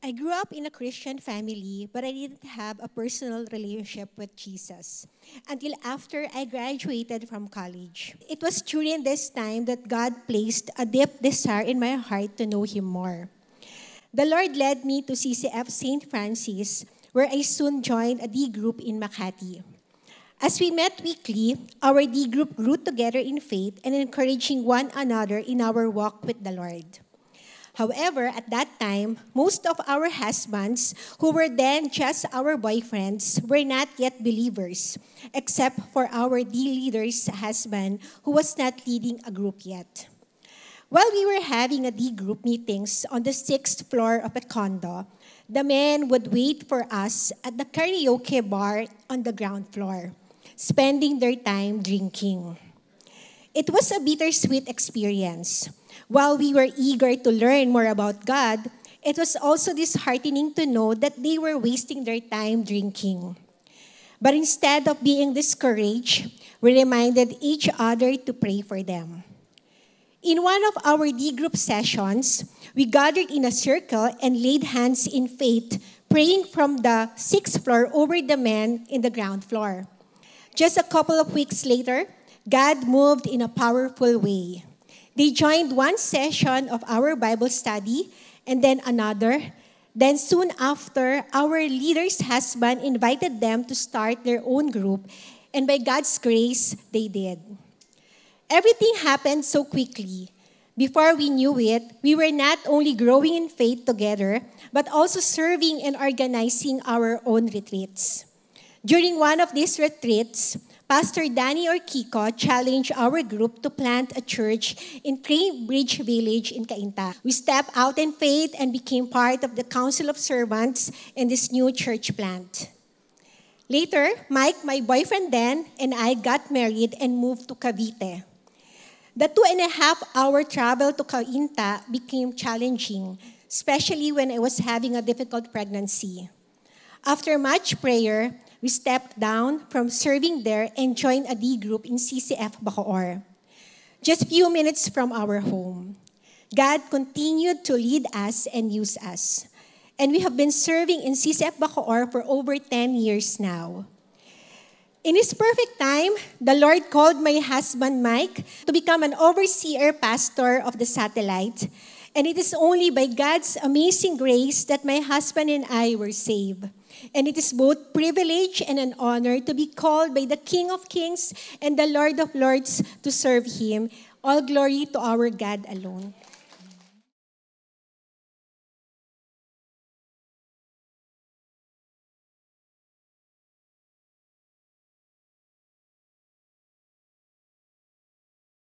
I grew up in a Christian family, but I didn't have a personal relationship with Jesus until after I graduated from college. It was during this time that God placed a deep desire in my heart to know Him more. The Lord led me to CCF St. Francis, where I soon joined a D group in Makati. As we met weekly, our D group grew together in faith and encouraging one another in our walk with the Lord. However, at that time, most of our husbands, who were then just our boyfriends, were not yet believers, except for our D leader's husband, who was not leading a group yet. While we were having a D group meetings on the sixth floor of a condo, the men would wait for us at the karaoke bar on the ground floor, spending their time drinking. It was a bittersweet experience. While we were eager to learn more about God, it was also disheartening to know that they were wasting their time drinking. But instead of being discouraged, we reminded each other to pray for them. In one of our D group sessions, we gathered in a circle and laid hands in faith, praying from the sixth floor over the men in the ground floor. Just a couple of weeks later, God moved in a powerful way. They joined one session of our Bible study and then another. Then soon after, our leader's husband invited them to start their own group, and by God's grace, they did. Everything happened so quickly. Before we knew it, we were not only growing in faith together, but also serving and organizing our own retreats. During one of these retreats, Pastor Danny or Kiko challenged our group to plant a church in Cambridge Village in Cainta. We stepped out in faith and became part of the Council of Servants in this new church plant. Later, Mike, my boyfriend then, and I got married and moved to Cavite. The 2.5-hour travel to Cainta became challenging, especially when I was having a difficult pregnancy. After much prayer, we stepped down from serving there and joined a D group in CCF Bacoor, just few minutes from our home. God continued to lead us and use us. And we have been serving in CCF Bacoor for over 10 years now. In His perfect time, the Lord called my husband Mike to become an overseer pastor of the satellite. And it is only by God's amazing grace that my husband and I were saved. And it is both privilege and an honor to be called by the King of Kings and the Lord of Lords to serve Him. All glory to our God alone.